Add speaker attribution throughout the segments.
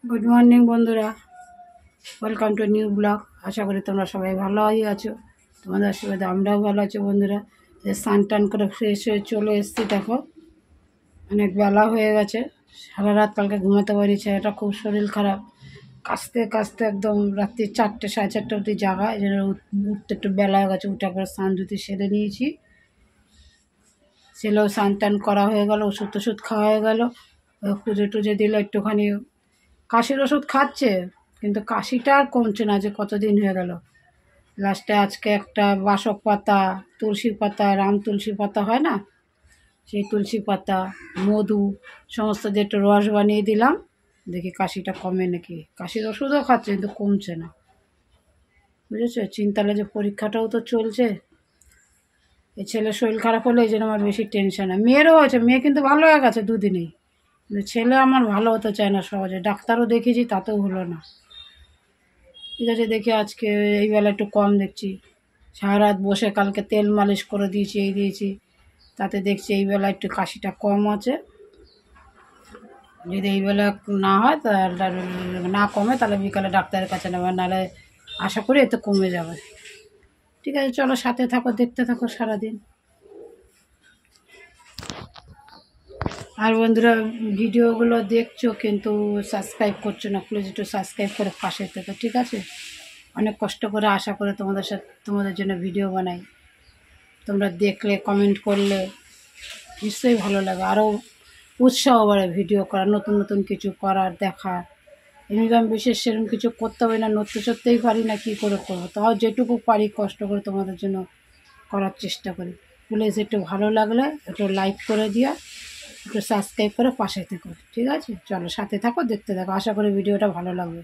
Speaker 1: Good morning বন্ধুরা, welcome to new blog. আশা করি তোমরা সবাই ভালোই আছো। তোমাদের আশীর্বাদে আমরাও ভালো আছি বন্ধুরা। স্নান টান করে ফ্রেশ হয়ে চলে এসেছি। দেখো অনেক বেলা হয়ে গেছে, সারা রাত কালকে ঘুমাতে পারিছে। এটা খুব শরীর খারাপ, কাশতে কাশতে একদম রাত্রি 4টে 4:30 অবধি জাগা। এই জন্য উঠতে একটু বেলা হয়ে গেছে। উঠে একবার স্নান ধুতি সেরে নিয়েছি। ছেলেও স্নান টান করা হয়ে গেল, ওষুধ টষুধ খাওয়া হয়ে গেল। পুজো টুজো দিল, একটুখানি কাশির ওষুধ খাচ্ছে, কিন্তু কাশিটা আর কমছে না। যে কতদিন হয়ে গেল। লাস্টে আজকে একটা বাসক পাতা, তুলসী পাতা, রাম তুলসী পাতা হয় না, সেই তুলসী পাতা, মধু সমস্ত দিয়ে একটু রস বানিয়ে দিলাম। দেখি কাশিটা কমে নাকি। কাশির ওষুধও খাচ্ছে কিন্তু কমছে না, বুঝেছো। চিন্তালে যে পরীক্ষাটাও তো চলছে। এই ছেলের শরীর খারাপ হলে এই জন্য আমার বেশি টেনশন। মেয়েরও হয়েছে, মেয়ে কিন্তু ভালো হয়ে গেছে দুদিনেই। কিন্তু ছেলে আমার ভালো হতে চায় না সহজে। ডাক্তারও দেখিয়েছি, তাতেও হলো না। ঠিক আছে, দেখি আজকে এই বেলা একটু কম দেখছি। সারা রাত বসে কালকে তেল মালিশ করে দিয়েছি, এই দিয়েছি, তাতে দেখছি এই বেলা একটু কাশিটা কম আছে। যদি এই বেলা না হয়, তাহলে না কমে, তাহলে বিকালে ডাক্তারের কাছে নেবে, নাহলে আশা করি এতে কমে যাবে। ঠিক আছে, চলো সাথে থাকো, দেখতে থাকো সারাদিন। আর বন্ধুরা, ভিডিওগুলো দেখছো কিন্তু সাবস্ক্রাইব করছো না, প্লিজ একটু সাবস্ক্রাইব করে পাশে থেকো, ঠিক আছে। অনেক কষ্ট করে আশা করে তোমাদের জন্য ভিডিও বানাই। তোমরা দেখলে, কমেন্ট করলে নিশ্চয়ই ভালো লাগে, আরও উৎসাহ বাড়ে ভিডিও করার, নতুন নতুন কিছু করার, দেখার। এমনি আমি বিশেষ সেরকম কিছু করতে পারি না, নড়তে চড়তেই পারি না, কী করে করবো। তাও যেটুকু পারি কষ্ট করে তোমাদের জন্য করার চেষ্টা করি। প্লিজ একটু ভালো লাগলে একটু লাইক করে দিও, একটু সাবস্ক্রাইব করে পাশে থেকো, ঠিক আছে। চলো সাথে থাকো, দেখতে থাকো, আশা করি ভিডিওটা ভালো লাগবে।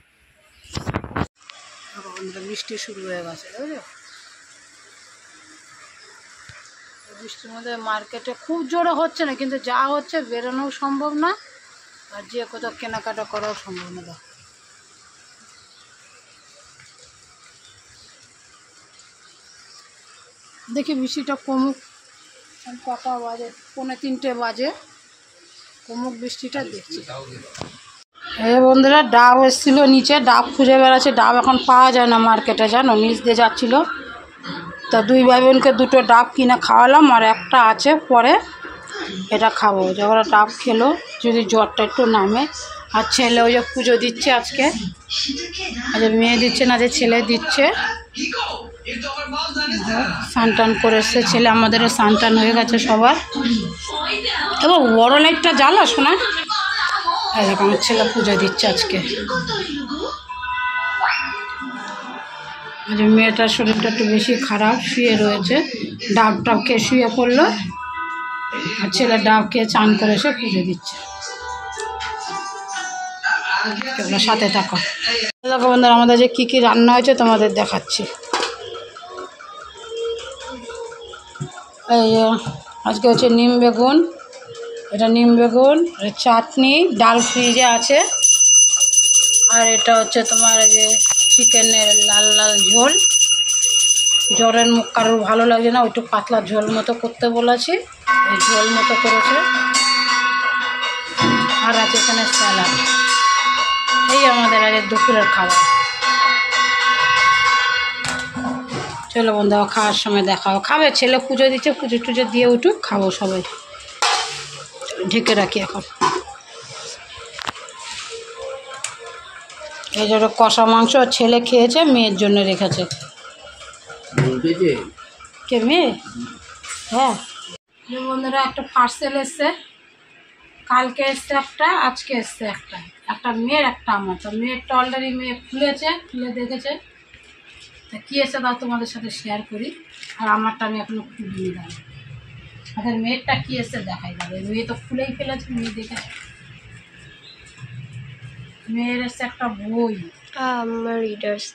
Speaker 1: বৃষ্টি শুরু হয়ে গেছে, বুঝলো। বৃষ্টির মধ্যে মার্কেটে খুব জোরে হচ্ছে না, কিন্তু যা হচ্ছে বেরোনোও সম্ভব না, আর যে কোথাও কেনাকাটা করাও সম্ভব না। দেখো দেখি বৃষ্টিটা কমুক। কটা বাজে? 2:45 বাজে। কমুক বৃষ্টিটা, দেখছি। বন্ধুরা, ডাব এসেছিল নিচে, ডাব খুঁজে বেড়াচ্ছে। ডাব এখন পাওয়া যায় না মার্কেটে, জানো, নিচ দিয়ে যাচ্ছিলো। তা দুই ভাই বোনকে 2টো ডাব কিনে খাওয়ালাম, আর একটা আছে, পরে এটা খাবো। যখন ডাব খেলো, যদি জ্বরটা একটু নামে। আর ছেলে ওই যে পুজো দিচ্ছে আজকে, আজ মেয়ে দিচ্ছে না, যে ছেলে দিচ্ছে। স্নান টান করে এসছে ছেলে, আমাদেরও স্নান টান হয়ে গেছে সবার। এবং বড় লাইটটা জ্বালা শোনা। দেখো আমার ছেলে পুজো দিচ্ছে আজকে। মেয়েটার শরীরটা একটু বেশি খারাপ, শুয়ে রয়েছে। ডাব টাব খেয়ে শুয়ে পড়লো, আর ছেলে ডাব খেয়ে চান করে এসে পুজো দিচ্ছে। তোমরা সাথে থাকো। দেখো বন্ধুরা, আমাদের যে কী কী রান্না হয়েছে তোমাদের দেখাচ্ছি। এই আজকে হচ্ছে নিম বেগুন, এটা নিম বেগুন, চাটনি, ডাল ফ্রিজে আছে। আর এটা হচ্ছে তোমার যে চিকেনের লাল লাল ঝোল। জ্বরের মুখ কারোর ভালো লাগছে না, ওইটু পাতলা ঝোল মতো করতে বলেছি, ওই ঝোল মতো করেছে। আর আছে এখানে স্যালাড। এই আমাদের আজ দুপুরের খাবার। চলো বন্ধু, খাওয়ার সময় দেখাবো। খাবে, ছেলে পুজো দিচ্ছে, পুজো টুজো দিয়ে উঠুক, খাবো সবাই। ঢেকে রাখি এখন। এই জন্য কষা মাংস ছেলে খেয়েছে, মেয়ের জন্য রেখেছে। কে মেয়ে? হ্যাঁ বন্ধুরা, একটা পার্সেল এসছে, কালকে এসছে একটা, আজকে এসছে একটা। একটা মেয়ের, একটা আমার। তো মেয়েরটা অলরেডি মেয়ে খুলেছে, খুলে দেখেছে। তা কী এসে তাও তোমাদের সাথে শেয়ার করি। আর আমারটা আমি এখনো খুলিনি। দাঁড়া, আমাদের মেয়েরটা কী এসে দেখাই যাবে। মেয়ে তো খুলেই ফেলেছে, মেয়ে দেখেছে। মেয়ের এসছে একটা বই।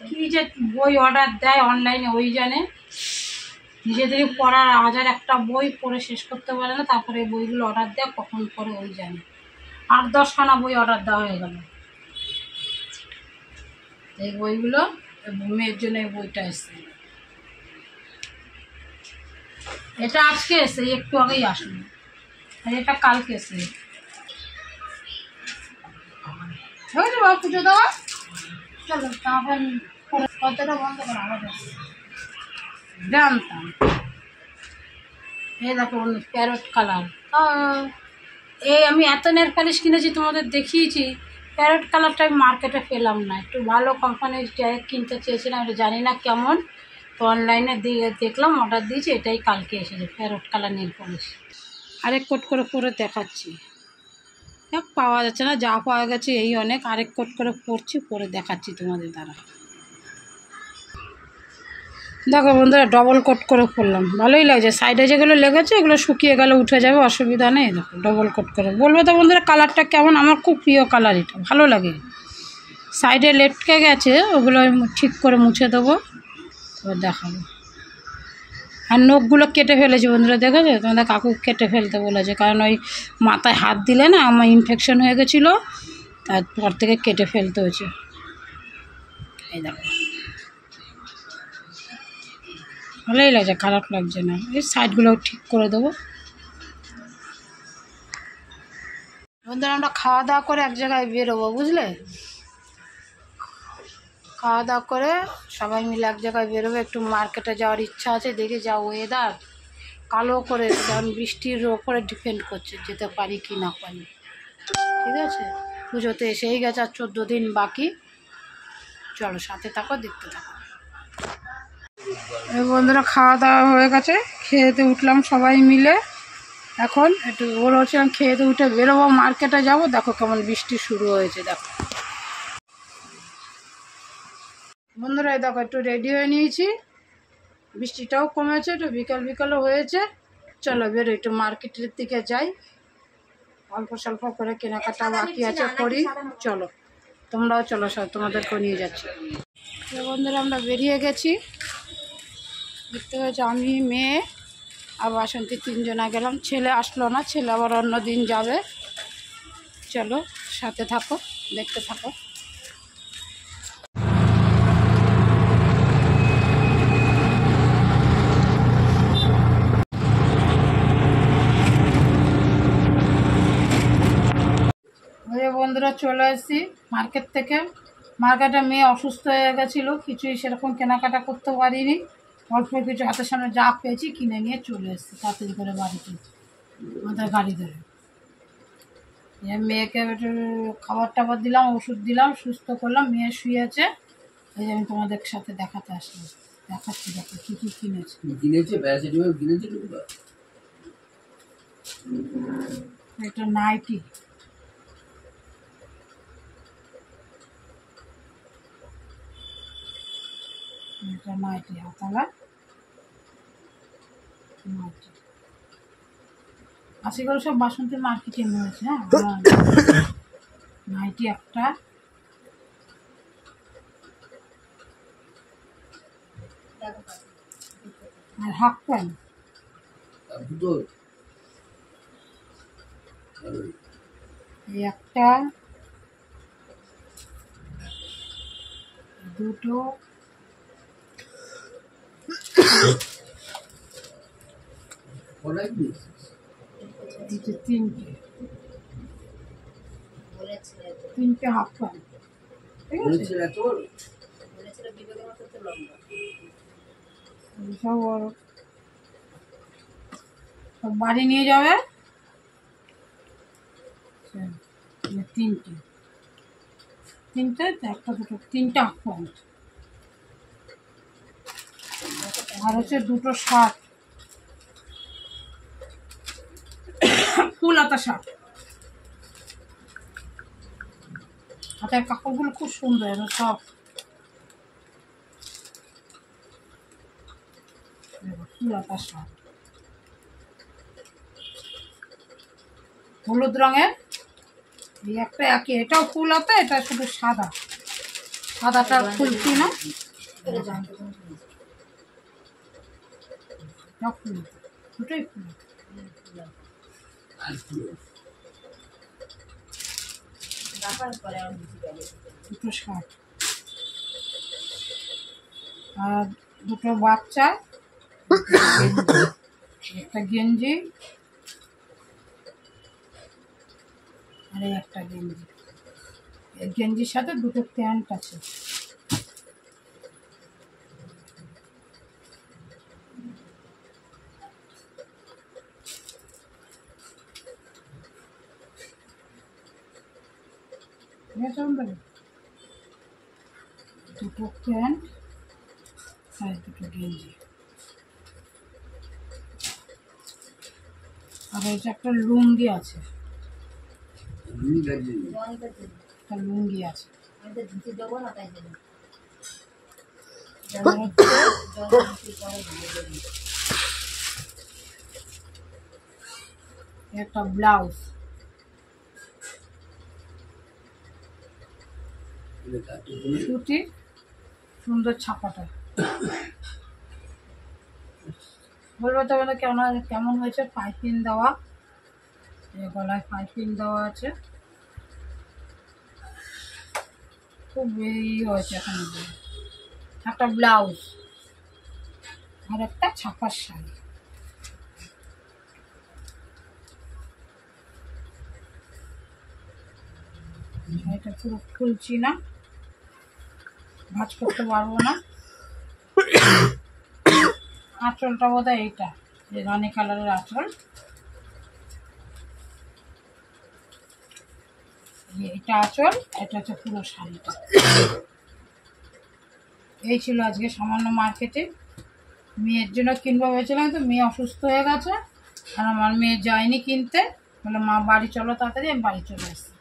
Speaker 1: কি যে বই অর্ডার দেয় অনলাইনে, ওই জানে। নিজেদেরই পড়ার হাজার একটা বই পড়ে শেষ করতে পারে না, তারপরে এই বইগুলো অর্ডার দেয়, কখন পড়ে ওই জানে। 8-10খানা বই অর্ডার দেওয়া হয়ে গেল। এই বইগুলো মেয়ের জন্য এই বইটা এসছে। এটা আজকে এসে, একটু আগেই আসলো। আর এটা কালকে এসে। হয়েছে বাবা পুজো দেওয়া। চলো তারপর কতটা বন্ধ করা আমাদের জানতাম। এই দেখো প্যারট কালার, এই আমি এত নেল পালিশ কিনেছি তোমাদের দেখিয়েছি, প্যারট কালারটা আমি মার্কেটে পেলাম না। একটু ভালো কোম্পানির কিনতে চেয়েছিলাম, এটা জানি না কেমন, তো অনলাইনে দিয়ে দেখলাম, অর্ডার দিয়েছি, এটাই কালকে এসেছে প্যারট কালার নেল পালিশ। আরেক কোট করে পরে দেখাচ্ছি, পাওয়া যাচ্ছে না, যা পাওয়া গেছে এই অনেক। আরেক কোট করে পরছি, পরে দেখাচ্ছি তোমাদের দ্বারা। দেখো বন্ধুরা ডবল কোট করে পরলাম, ভালোই লাগছে। সাইডে যেগুলো লেগেছে এগুলো শুকিয়ে গেলে উঠে যাবে, অসুবিধা নেই। দেখো ডবল কোট করে বলবো তো বন্ধুরা কালারটা কেমন, আমার খুব প্রিয় কালার, এটা ভালো লাগে। সাইডে লেটকে গেছে, ওগুলো ঠিক করে মুছে দেবো, এবার দেখাবো। আর নখগুলো কেটে ফেলেছি বন্ধুরা, দেখেছো তোমাদের কাকু কেটে ফেলতে বলেছে, কারণ ওই মাথায় হাত দিলে না আমার ইনফেকশন হয়ে গেছিলো, তারপর থেকে কেটে ফেলতে হয়েছে। এই দেখো ভালোই লাগছে, খারাপ লাগছে না। এই সাইডগুলো ঠিক করে দেবো। বন্ধুরা আমরা খাওয়া দাওয়া করে এক জায়গায় বেরোবো, বুঝলে, খাওয়া দাওয়া করে সবাই মিলে এক জায়গায় বেরোবো। একটু মার্কেটে যাওয়ার ইচ্ছা আছে, দেখি যা ওয়েদার কালো করে, কারণ বৃষ্টির ওপরে ডিপেন্ড করছে যেতে পারি কি না পারি। ঠিক আছে, পুজোতে এসেই গেছে, আর 14 দিন বাকি। চলো সাথে থাকো, দেখতে থাকো। এই বন্ধুরা খাওয়া দাওয়া হয়ে গেছে, খেয়েতে উঠলাম সবাই মিলে। এখন একটু ওর হচ্ছিলাম, খেয়েতে উঠে বেরোবো, মার্কেটে যাব। দেখো কেমন বৃষ্টি শুরু হয়েছে, দেখো বন্ধুরা। এই দেখো একটু রেডি হয়ে নিয়েছি, বৃষ্টিটাও কমেছে, একটু বিকাল বিকালও হয়েছে। চলো বেরো, একটু মার্কেটের দিকে যাই, অল্প স্বল্প করে কেনাকাটা বাকি আছে করি। চলো তোমরাও চলো, সব তোমাদেরকেও নিয়ে যাচ্ছি। বন্ধুরা আমরা বেরিয়ে গেছি, দেখতে পাচ্ছি আমি, মেয়ে আর বাসন্তী 3 জনা গেলাম। ছেলে আসলো না, ছেলে আবার অন্য দিন যাবে। চলো সাথে থাকো, দেখতে থাকো। বন্ধুরা চলে এসেছি মার্কেট থেকে। মার্কেটে মেয়ে অসুস্থ হয়ে গেছিলো, কিছুই সেরকম কেনাকাটা করতে পারিনি, অল্প কিছু হাতের সামনে যা পেয়েছি কিনে নিয়ে চলে এসেছি তাড়াতাড়ি করে বাড়িতে, আমাদের গাড়ি ধরে। মেয়েকে একটু খাবার টাবার দিলাম, ওষুধ দিলাম, সুস্থ করলাম, মেয়ে শুয়েছে। এই যে আমি তোমাদের সাথে দেখাতে আসলাম, দেখাচ্ছি দেখো কী কী কিনেছি। একটা নাইটি, এটা নাইটি, হাতালা নাইটি। আশিগুলো সব বাসন্তী মার্কেটিং হয়েছে। হ্যাঁ নাইটি একটা, আর হাফ প্যান্ট, এই একটা, দুটো, তিনটে হাফ প্যান্ট। ঠিক আছে, সব বাড়ি নিয়ে যাবে। তিনটে তিনটে একটা দুটো, তিনটে হাফ প্যান্ট, আর হচ্ছে দুটো শার্ট, ফুল হাতা শার্ট। হাতের কাপড়গুলো খুব সুন্দর, সব ফুল হাতা শার্ট, হলুদ রঙের। এই একটা একই, এটাও ফুল হাতা, এটা শুধু সাদা, সাদাটা খুলছি না, ফুল দুটোই ফুল। দুটো শার্ট আর দুটো বাচ্চা, একটা গেঞ্জি আর একটা গেঞ্জি, এই গেঞ্জির সাথে দুটো প্যান্ট আছে। দুটো প্যান্ট আর দুটো গেঞ্জি, আর এটা একটা লুঙ্গি আছে, একটা লুঙ্গি আছে। একটা ব্লাউজ, সুতি সুন্দর ছাপাটা। বলবো তো আমাদের কেমন হয়েছে। পাইপিং দেওয়া, গলায় পাইপিং দেওয়া আছে, খুব হয়েছে। এখন একটা ব্লাউজ আর একটা ছাপার শাড়ি। এটা পুরো খুলছি না, ভাঁজ করতে পারবো না। আঁচলটা বোধ হয় এইটা, যে রানী কালারের আঁচল, এটা আঁচল, এটা হচ্ছে পুরো শাড়িটা। এই ছিল আজকে সামান্য মার্কেটে। মেয়ের জন্য কিনবো ভেবেছিলাম, তো মেয়ে অসুস্থ হয়ে গেছে আর আমার মেয়ে যায়নি কিনতে, বলে মা বাড়ি চলো তাড়াতাড়ি। আমি বাড়ি চলে এসেছি।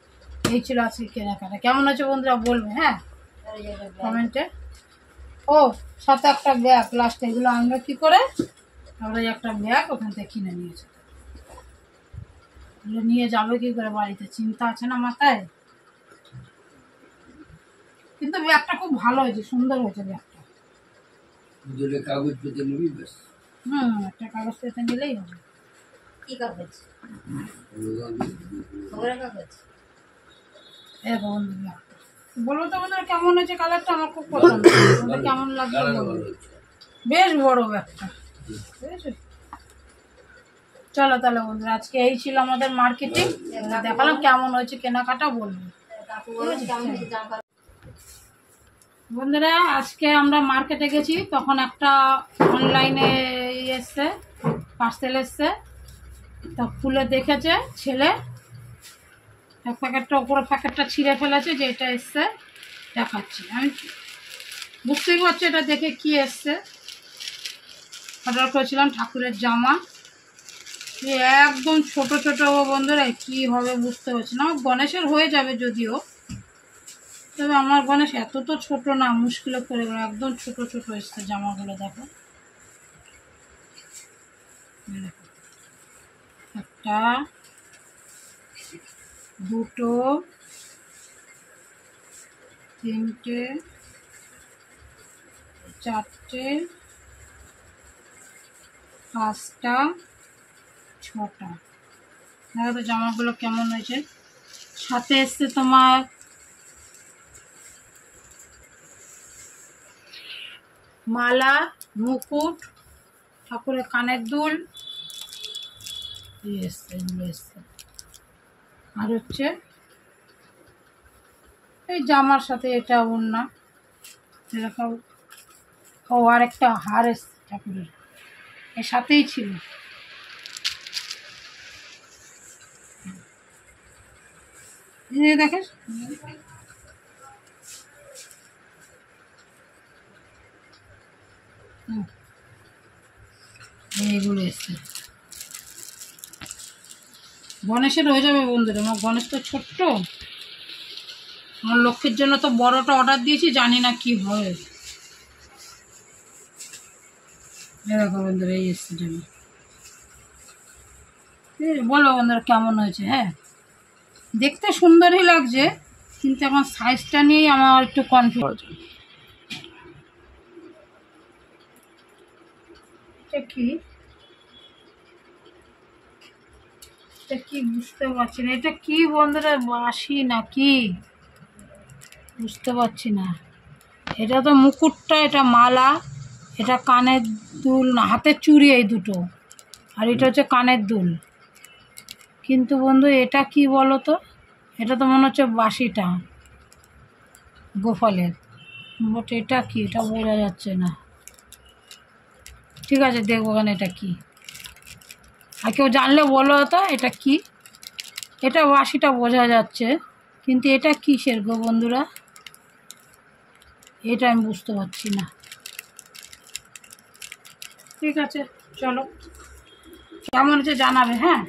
Speaker 1: এই ছিল আজকে কেনাকাটা। কেমন হয়েছে বন্ধুরা বলবে হ্যাঁ কমেন্টে। ও সাথে একটা ব্যাগ, লাস্টে এগুলো আনবে কী করে, আমরা একটা ব্যাগ ওখান থেকে কিনে নিয়েছি। এগুলো নিয়ে যাবে কী করে বাড়িতে, চিন্তা আছে না মাথায়। কিন্তু ব্যাগটা খুব ভালো হয়েছে, সুন্দর হয়েছে ব্যাগটা।
Speaker 2: কাগজ পেতে নিবি ব্যাস।
Speaker 1: একটা কাগজ পেতে নিলেই হবে।
Speaker 3: কি কাগজ? খবরের কাগজ।
Speaker 1: বলবো তো আমাদের কেমন হয়েছে কালারটা, আমার খুব পছন্দ। কেমন লাগবে বলবো। বেশ বড় ব্যাগটা, বুঝেছো। চলো তাহলে বন্ধুরা, আজকে এই ছিল আমাদের মার্কেটিং। দেখালাম কেমন হয়েছে কেনাকাটা, বলবো। বন্ধুরা আজকে আমরা মার্কেটে গেছি, তখন একটা অনলাইনে এসছে, পার্সেল এসছে। তা খুলে দেখেছে ছেলে, এক প্যাকেটটা ওপরে প্যাকেটটা ছিঁড়ে ফেলেছে, যে এটা এসছে দেখাচ্ছি। আমি বুঝতেই পারছি এটা দেখে কি এসছে। অর্ডার করেছিলাম ঠাকুরের জামা, একদম ছোট ছোট। বন্ধুরা কি হবে বুঝতে পারছি না। আমার গণেশের হয়ে যাবে যদিও, তবে আমার গণেশ এত তো ছোট না, মুশকিলে করে গেল। একদম ছোট ছোট এসছে জামাগুলো। দেখো একটা, দুটো, তিনটে, চারটে, পাঁচটা, ছটা। দেখো তো জামাগুলো কেমন হয়েছে। সাথে এসছে তোমার মালা, মুকুট, ঠাকুরের কানের দুল এসছে, এগুলো এসছে। আর হচ্ছে এই জামার সাথে এটা ওড়না, এরকম। ও আর একটা হার এসছে ঠাকুরের, এর সাথেই ছিল। দেখেন এইগুলো এসছে। গণেশের হয়ে যাবে বন্ধুরা। আমার গণেশ তো ছোট্ট, আমার লক্ষ্মীর জন্য তো বড়টা অর্ডার দিয়েছি, জানি না কি হয়। দেখো বন্ধুরা এই এসছে জামা। বলো বন্ধুরা কেমন হয়েছে। হ্যাঁ দেখতে সুন্দরই লাগছে, কিন্তু এখন সাইজটা নিয়েই আমার একটু কনফিউজ। এটা কি, এটা কি বুঝতে পারছি না। এটা কি বন্ধুরা, বাঁশি নাকি বুঝতে পারছি না। এটা তো মুকুটটা, এটা মালা, এটা কানের দুল না, হাতের চুড়ি এই দুটো, আর এটা হচ্ছে কানের দুল। কিন্তু বন্ধু এটা কি বলো তো, এটা তো মনে হচ্ছে বাঁশিটা। গোপালের, বাট এটা কি, এটা বোঝা যাচ্ছে না। ঠিক আছে, দেখবো কেন এটা কি। আর কেউ জানলে বলো তো এটা কি। এটা বাঁশিটা বোঝা যাচ্ছে, কিন্তু এটা কিসের গো বন্ধুরা, এটা আমি বুঝতে পারছি না। ঠিক আছে, চলো, কেমন হচ্ছে জানাবে, হ্যাঁ।